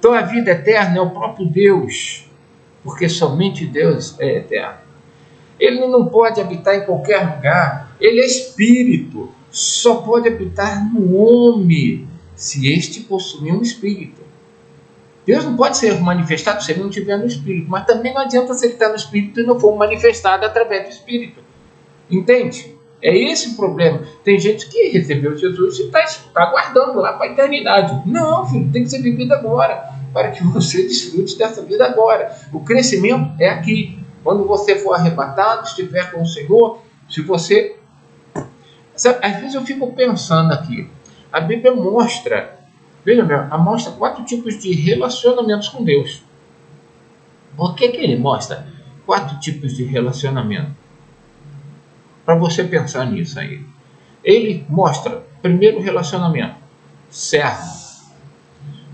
Então a vida eterna é o próprio Deus, porque somente Deus é eterno. Ele não pode habitar em qualquer lugar, ele é espírito, só pode habitar no homem, se este possuir um espírito. Deus não pode ser manifestado se ele não estiver no espírito, mas também não adianta se ele está no espírito e não for manifestado através do espírito. Entende? É esse o problema. Tem gente que recebeu Jesus e está aguardando lá para a eternidade. Não, filho, tem que ser vivido agora, para que você desfrute dessa vida agora. O crescimento é aqui. Quando você for arrebatado, estiver com o Senhor, se você... Às vezes eu fico pensando aqui, a Bíblia mostra, veja bem, mostra 4 tipos de relacionamentos com Deus. Por que ele mostra 4 tipos de relacionamento? Para você pensar nisso aí. Ele mostra, primeiro relacionamento, servo.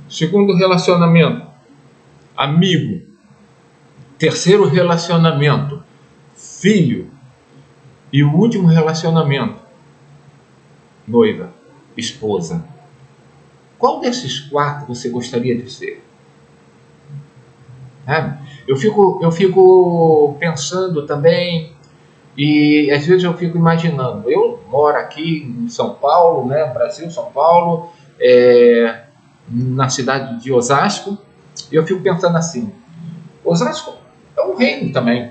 Segundo relacionamento, amigo. Terceiro relacionamento, filho. E o último relacionamento, noiva, esposa. Qual desses 4 você gostaria de ser? Eu fico pensando também, e às vezes eu fico imaginando. Eu moro aqui em São Paulo, né, Brasil, São Paulo, na cidade de Osasco, e eu fico pensando assim, Osasco é um reino também.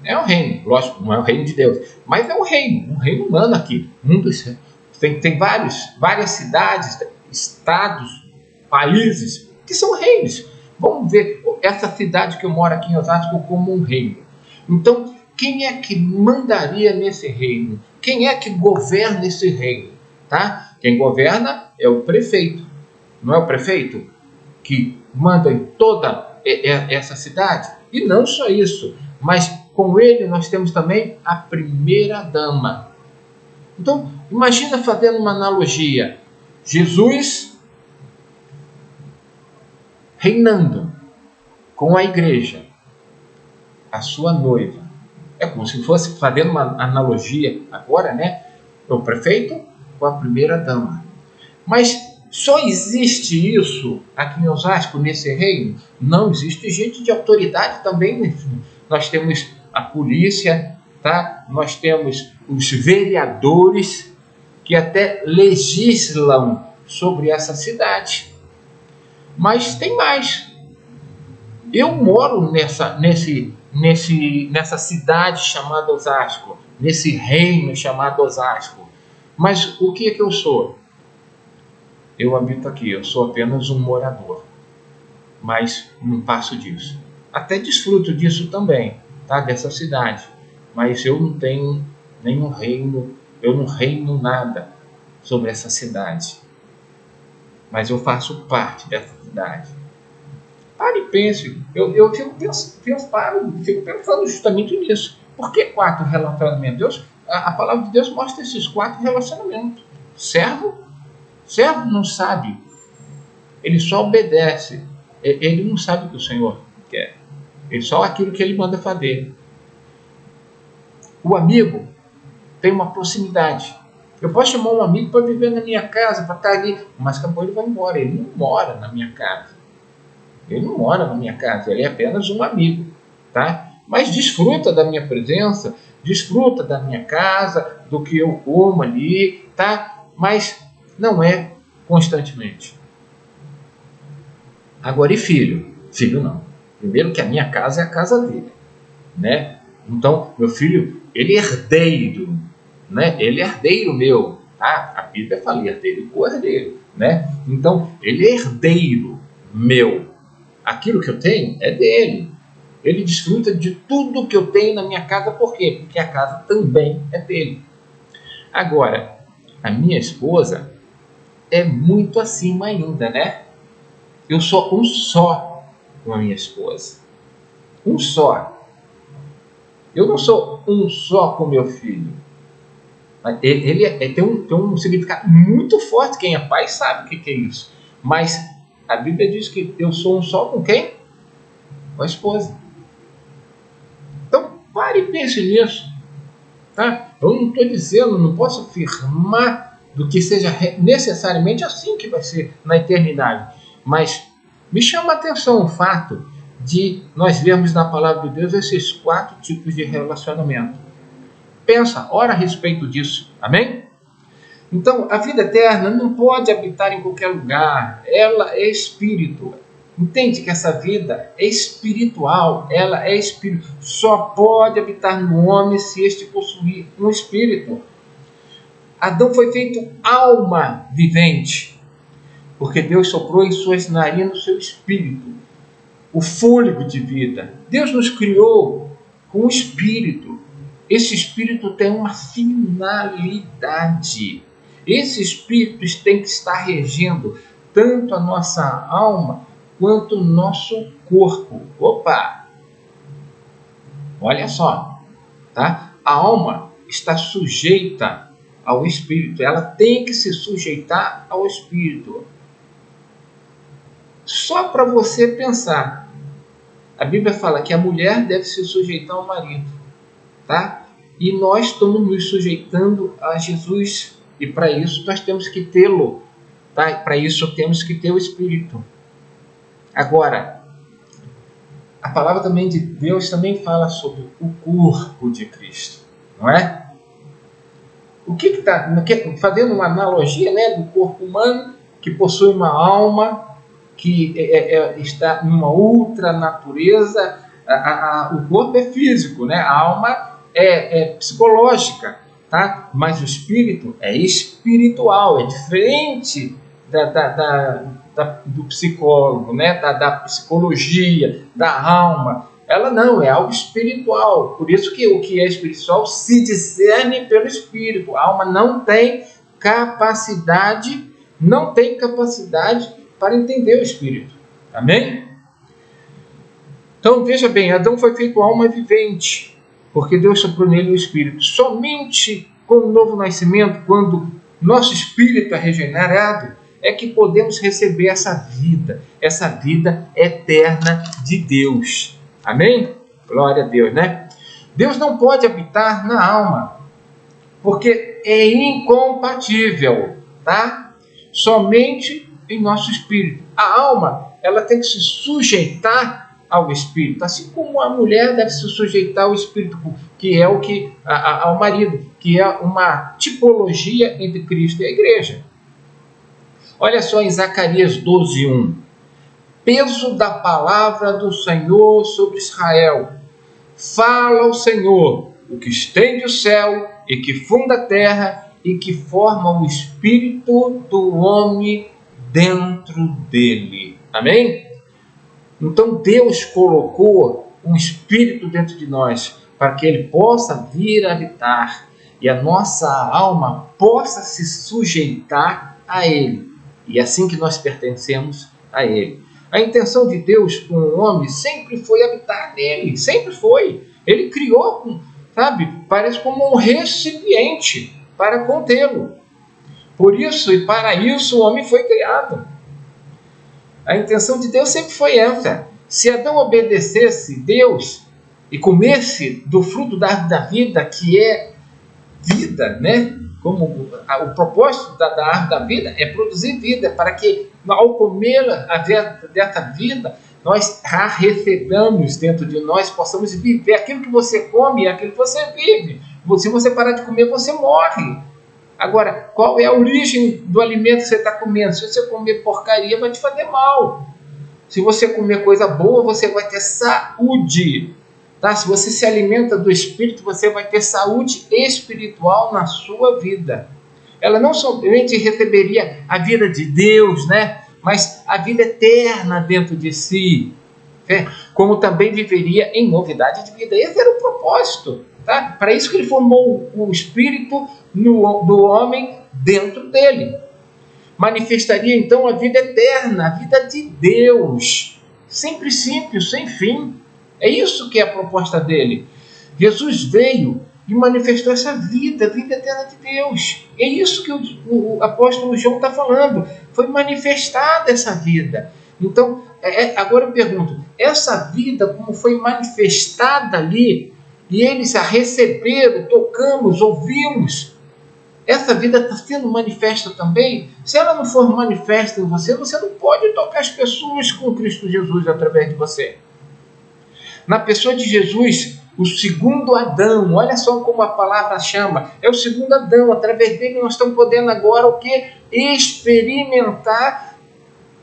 É um reino, lógico, não é o reino de Deus, mas é um reino humano aqui. Tem várias cidades, estados, países que são reinos. Vamos ver essa cidade que eu moro aqui em Osasco como um reino. Então, quem é que mandaria nesse reino? Quem é que governa esse reino? Tá? Quem governa é o prefeito. Não é o prefeito que manda em toda essa cidade? E não só isso, mas com ele nós temos também a primeira dama. Então, imagina fazendo uma analogia. Jesus reinando com a igreja, a sua noiva. É como se fosse fazendo uma analogia agora, né? O prefeito com a primeira dama. Mas só existe isso aqui em Osasco, nesse reino? Não, existe gente de autoridade também. Nós temos a polícia, tá? Nós temos os vereadores que até legislam sobre essa cidade. Mas tem mais. Eu moro nessa cidade chamada Osasco, nesse reino chamado Osasco. Mas o que é que eu sou? Eu habito aqui, eu sou apenas um morador, mas não passo disso. Até desfruto disso também, tá? Dessa cidade, mas eu não tenho nenhum reino, eu não reino nada sobre essa cidade, mas eu faço parte dessa cidade. Pare e pense, eu fico pensando justamente nisso. Por que 4 relacionamentos? A palavra de Deus mostra esses 4 relacionamentos. Servo não sabe, ele só obedece, ele não sabe o que o Senhor quer, ele só aquilo que ele manda fazer. O amigo tem uma proximidade. Eu posso chamar um amigo para viver na minha casa, para estar ali, mas acabou, ele vai embora, ele não mora na minha casa. Ele não mora na minha casa, ele é apenas um amigo, tá? Mas desfruta da minha presença, desfruta da minha casa, do que eu como ali, tá? Mas não é constantemente. Agora, e filho? Filho não. Primeiro que a minha casa é a casa dele, né? Então, meu filho, ele é herdeiro, né? Ele é herdeiro meu, tá? A Bíblia fala herdeiro e co-herdeiro, né? Então, ele é herdeiro meu. Aquilo que eu tenho é dele. Ele desfruta de tudo que eu tenho na minha casa. Por quê? Porque a casa também é dele. Agora, a minha esposa é muito acima ainda, né? Eu sou um só com a minha esposa. Um só. Eu não sou um só com meu filho. Ele tem um significado muito forte. Quem é pai sabe o que é isso. Mas a Bíblia diz que eu sou um só com quem? Com a esposa. Então, pare e pense nisso. Tá? Eu não estou dizendo, não posso afirmar do que seja necessariamente assim que vai ser na eternidade. Mas Me chama a atenção o fato de nós vermos na palavra de Deus esses 4 tipos de relacionamento. Pensa, ora a respeito disso, amém? Então, a vida eterna não pode habitar em qualquer lugar, ela é espírito. Entende que essa vida é espiritual, ela é espírito. Só pode habitar no homem se este possuir um espírito. Adão foi feito alma vivente, porque Deus soprou em suas narinas o seu espírito, o fôlego de vida. Deus nos criou com um espírito. Esse espírito tem uma finalidade. Esse espírito tem que estar regendo tanto a nossa alma quanto o nosso corpo. Opa! Olha só, tá? A alma está sujeita ao espírito. Ela tem que se sujeitar ao espírito. Só para você pensar. A Bíblia fala que a mulher deve se sujeitar ao marido, tá? E nós estamos nos sujeitando a Jesus. E para isso nós temos que tê-lo, tá? Para isso temos que ter o Espírito. Agora, a palavra também de Deus também fala sobre o corpo de Cristo, não é? O que está fazendo uma analogia, né, do corpo humano que possui uma alma que está numa outra natureza. O corpo é físico, né? A alma é psicológica, tá? Mas o espírito é espiritual, é diferente do psicólogo, né? Da psicologia, da alma. Ela não, é algo espiritual. Por isso que o que é espiritual se discerne pelo espírito. A alma não tem capacidade para entender o espírito. Amém? Então veja bem, Adão foi feito alma vivente, porque Deus soprou nele o espírito. Somente com o novo nascimento, quando nosso espírito é regenerado, é que podemos receber essa vida eterna de Deus. Amém? Glória a Deus, né? Deus não pode habitar na alma, porque é incompatível, tá? Somente em nosso espírito. A alma, ela tem que se sujeitar ao espírito, assim como a mulher deve se sujeitar ao espírito, que é o que ao marido, que é uma tipologia entre Cristo e a igreja. Olha só em Zacarias 12:1. Peso da palavra do Senhor sobre Israel. Fala o Senhor, o que estende o céu e que funda a terra e que forma o espírito do homem dentro dele. Amém? Então Deus colocou um espírito dentro de nós para que ele possa vir habitar e a nossa alma possa se sujeitar a ele. E é assim que nós pertencemos a ele. A intenção de Deus com o homem sempre foi habitar nele, sempre foi. Ele criou, parece como um recipiente para contê-lo. Por isso e para isso o homem foi criado. A intenção de Deus sempre foi essa. Se Adão obedecesse Deus e comesse do fruto da árvore da vida, que é vida, né? Como o propósito da árvore da vida é produzir vida, para que ao comê-la dessa vida, nós a recebamos dentro de nós, possamos viver. Aquilo que você come é aquilo que você vive. Se você parar de comer, você morre. Agora, qual é a origem do alimento que você está comendo? Se você comer porcaria, vai te fazer mal. Se você comer coisa boa, você vai ter saúde. Tá? Se você se alimenta do Espírito, você vai ter saúde espiritual na sua vida. Ela não somente receberia a vida de Deus, né? Mas a vida eterna dentro de si. Como também viveria em novidade de vida. Esse era o propósito. Tá? Para isso que ele formou o Espírito do homem dentro dele. Manifestaria então a vida eterna, a vida de Deus. Sem princípio, sem fim. É isso que é a proposta dele. Jesus veio e manifestou essa vida, a vida eterna de Deus. É isso que o apóstolo João está falando. Foi manifestada essa vida. Então, agora eu pergunto, essa vida como foi manifestada ali, e eles a receberam, tocamos, ouvimos, essa vida está sendo manifesta também. Se ela não for manifesta em você, você não pode tocar as pessoas com Cristo Jesus através de você. Na pessoa de Jesus, o segundo Adão, olha só como a palavra chama, é o segundo Adão. Através dele nós estamos podendo agora o quê? Experimentar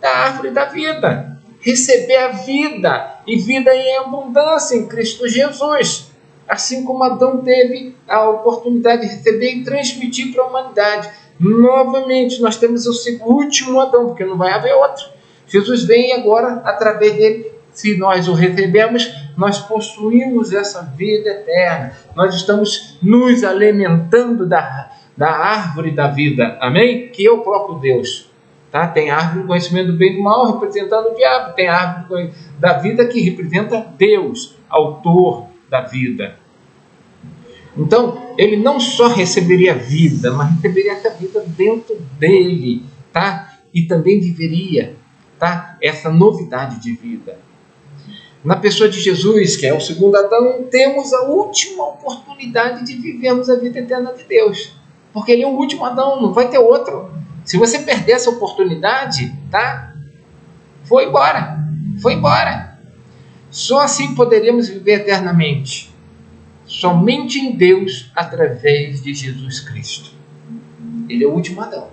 da árvore da vida, receber a vida, e vida em abundância em Cristo Jesus. Assim como Adão teve a oportunidade de receber e transmitir para a humanidade. Novamente, nós temos o último Adão, porque não vai haver outro. Jesus vem agora, através dele, se nós o recebemos, nós possuímos essa vida eterna. Nós estamos nos alimentando da árvore da vida, amém? Que é o próprio Deus. Tá? Tem a árvore do conhecimento do bem e do mal, representando o diabo. Tem a árvore da vida, que representa Deus, autor da vida. Então, ele não só receberia vida, mas receberia essa vida dentro dele, tá? E também viveria, tá? Essa novidade de vida. Na pessoa de Jesus, que é o segundo Adão, temos a última oportunidade de vivermos a vida eterna de Deus. Porque ele é o último Adão, não vai ter outro. Se você perder essa oportunidade, tá? Foi embora. Foi embora. Só assim poderemos viver eternamente. Somente em Deus, através de Jesus Cristo. Ele é o último Adão.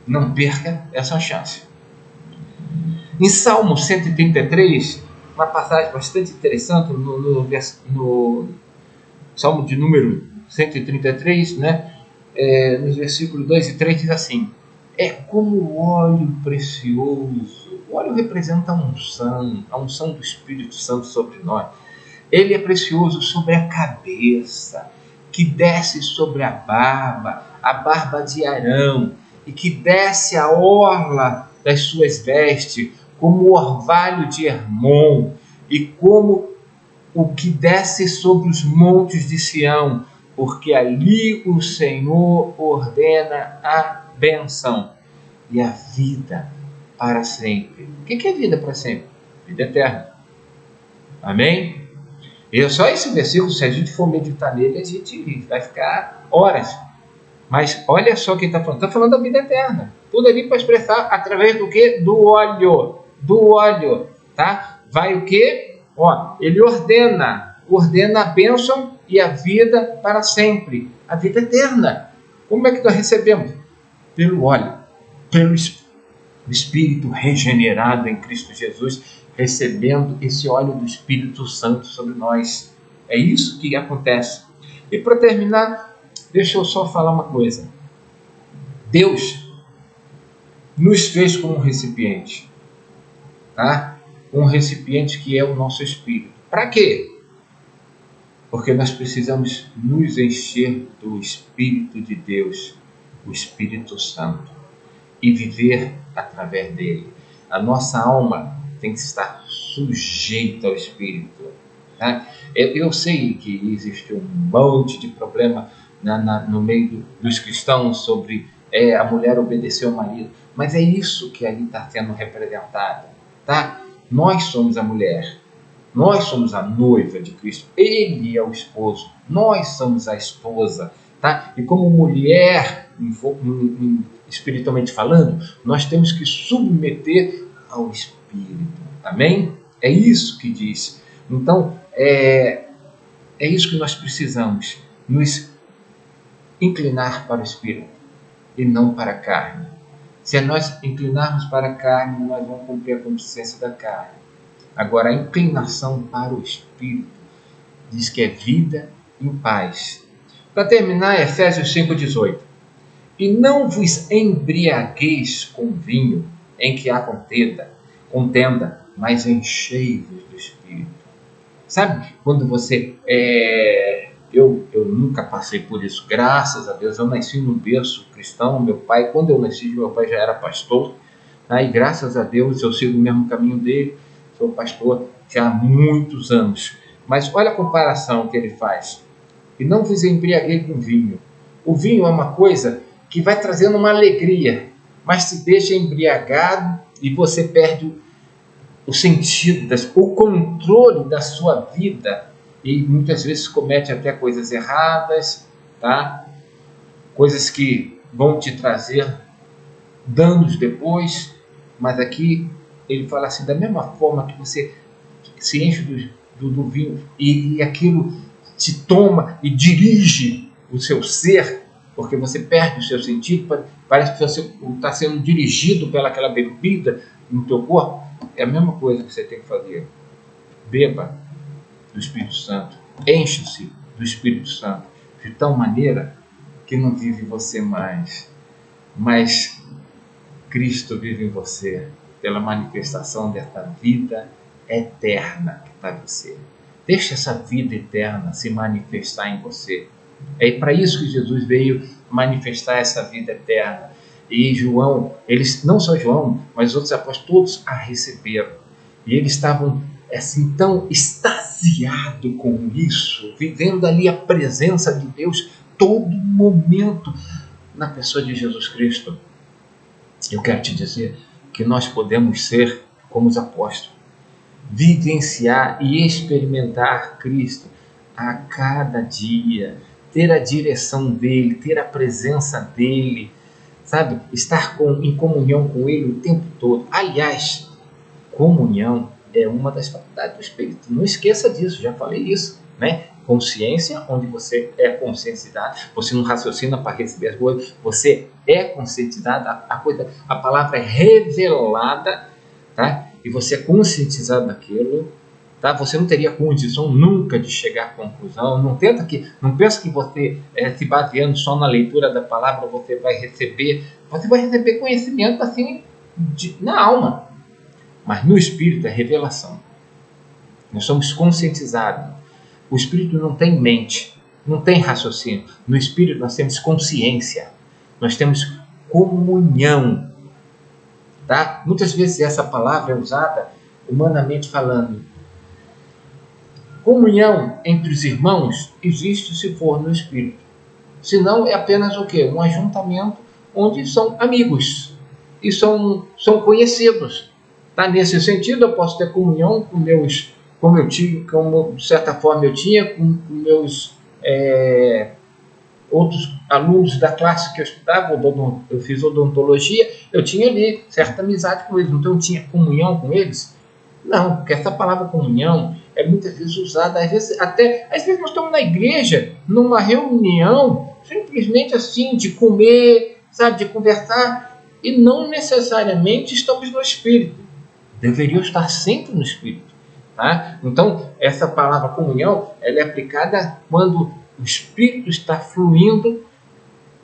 Não perca essa chance. Em Salmo 133, uma passagem bastante interessante, no Salmo de número 133, né? Nos versículos 2 e 3 diz assim: é como óleo precioso. O óleo representa a unção do Espírito Santo sobre nós. Ele é precioso sobre a cabeça, que desce sobre a barba de Arão, e que desce a orla das suas vestes, como o orvalho de Hermon, e como o que desce sobre os montes de Sião, porque ali o Senhor ordena a bênção e a vida para sempre. O que é vida para sempre? Vida eterna. Amém? E é só esse versículo, se a gente for meditar nele, a gente vai ficar horas. Mas olha só o que ele está falando. Está falando da vida eterna. Tudo ali para expressar através do quê? Do óleo. Do óleo. Tá? Vai o quê? Ó, ele ordena a bênção e a vida para sempre. A vida eterna. Como é que nós recebemos? Pelo óleo. Pelo Espírito regenerado em Cristo Jesus, recebendo esse óleo do Espírito Santo sobre nós. É isso que acontece. E para terminar, deixa eu só falar uma coisa. Deus nos fez como um recipiente, tá? Um recipiente que é o nosso espírito. Para quê? Porque nós precisamos nos encher do Espírito de Deus, o Espírito Santo, e viver através dele. A nossa alma tem que estar sujeita ao Espírito. Tá? Eu sei que existe um monte de problema no meio dos cristãos sobre a mulher obedecer ao marido, mas é isso que ali está sendo representado. Tá? Nós somos a mulher, nós somos a noiva de Cristo, ele é o esposo, nós somos a esposa. Tá? E como mulher, espiritualmente falando, nós temos que submeter ao Espírito. Amém? É isso que diz. Então, é isso que nós precisamos, nos inclinar para o Espírito e não para a carne. Se nós inclinarmos para a carne, nós vamos cumprir a consciência da carne. Agora, a inclinação para o Espírito diz que é vida e paz. Para terminar, Efésios 5,18. E não vos embriagueis com vinho em que há contenda, mas enchei-vos do Espírito. Sabe, quando você... Eu nunca passei por isso, graças a Deus. Eu nasci num berço cristão. Meu pai, quando eu nasci, meu pai já era pastor. Tá? E graças a Deus eu sigo o mesmo caminho dele. Sou pastor já há muitos anos. Mas olha a comparação que ele faz. E não vos embriaguei com vinho. O vinho é uma coisa que vai trazendo uma alegria, mas te deixa embriagado e você perde o sentido, o controle da sua vida, e muitas vezes comete até coisas erradas, tá? coisas que vão te trazer danos depois, mas aqui ele fala assim, da mesma forma que você se enche do vinho e aquilo te toma e dirige o seu ser, porque você perde o seu sentido, parece que você está sendo dirigido pelaquela bebida no teu corpo, é a mesma coisa que você tem que fazer. Beba do Espírito Santo, enche-se do Espírito Santo, de tal maneira que não vive você mais, mas Cristo vive em você, pela manifestação dessa vida eterna que está em você. Deixa essa vida eterna se manifestar em você. É para isso que Jesus veio manifestar essa vida eterna. E João, eles, não só João, mas os outros apóstolos, todos a receberam. E eles estavam assim tão extasiados com isso, vivendo ali a presença de Deus todo momento na pessoa de Jesus Cristo. Eu quero te dizer que nós podemos ser como os apóstolos, vivenciar e experimentar Cristo a cada dia, ter a direção dele, ter a presença dele, sabe? Estar em comunhão com ele o tempo todo. Aliás, comunhão é uma das faculdades do Espírito. Não esqueça disso, já falei isso, né? Consciência, onde você é conscientizado, você não raciocina para receber as coisas, você é conscientizado, a palavra é revelada, tá? E você é conscientizado daquilo, tá? Você não teria condição nunca de chegar à conclusão. Não pensa que você, se baseando só na leitura da palavra, você vai receber conhecimento assim na alma, mas no Espírito é revelação. Nós somos conscientizados. O Espírito não tem mente, não tem raciocínio. No Espírito nós temos consciência, nós temos comunhão. Tá? Muitas vezes essa palavra é usada humanamente falando. Comunhão entre os irmãos existe se for no Espírito. Senão é apenas o quê? Um ajuntamento onde são amigos e são conhecidos. Tá? Nesse sentido, eu posso ter comunhão com como de certa forma eu tinha com meus outros alunos da classe que eu estudava, eu fiz odontologia, eu tinha ali certa amizade com eles, então eu tinha comunhão com eles? Não, porque essa palavra comunhão é muitas vezes usada, às vezes nós estamos na igreja, numa reunião, simplesmente assim, de comer, sabe, de conversar, e não necessariamente estamos no Espírito. Deveria estar sempre no Espírito. Tá? Então, essa palavra comunhão, ela é aplicada quando o Espírito está fluindo,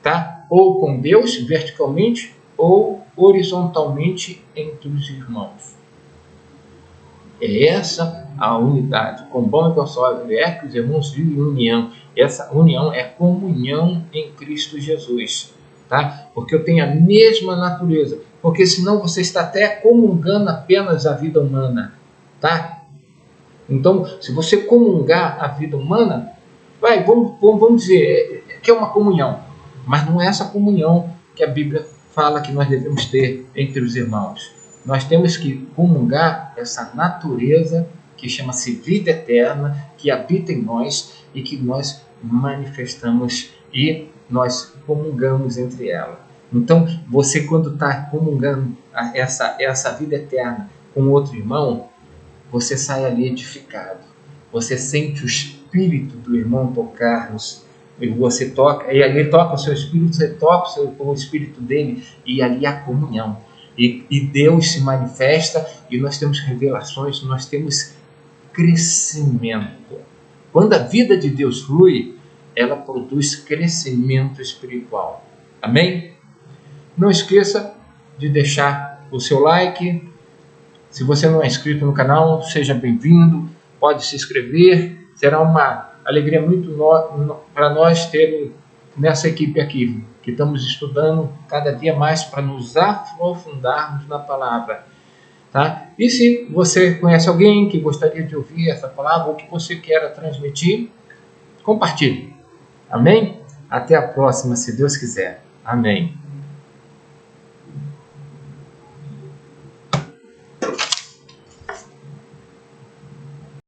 tá? Ou com Deus, verticalmente, ou horizontalmente entre os irmãos. É essa a unidade. Com bom e consórcio é que os irmãos vivem em união. Essa união é comunhão em Cristo Jesus. Tá? Porque eu tenho a mesma natureza. Porque senão você está até comungando apenas a vida humana. Tá? Então, se você comungar a vida humana, vamos dizer que é uma comunhão, mas não é essa comunhão que a Bíblia fala que nós devemos ter entre os irmãos. Nós temos que comungar essa natureza que chama-se vida eterna, que habita em nós e que nós manifestamos e nós comungamos entre ela. Então, você quando está comungando essa vida eterna com outro irmão, você sai ali edificado. Você sente o espírito do irmão tocar-nos. E você toca, e ali ele toca o seu espírito, você toca o espírito dele, e ali há comunhão. E Deus se manifesta, e nós temos revelações, nós temos crescimento. Quando a vida de Deus flui, ela produz crescimento espiritual. Amém? Não esqueça de deixar o seu like. Se você não é inscrito no canal, seja bem-vindo, pode se inscrever, será uma alegria muito para nós ter nessa equipe aqui, que estamos estudando cada dia mais para nos aprofundarmos na palavra. Tá? E se você conhece alguém que gostaria de ouvir essa palavra ou que você queira transmitir, compartilhe. Amém? Até a próxima, se Deus quiser. Amém.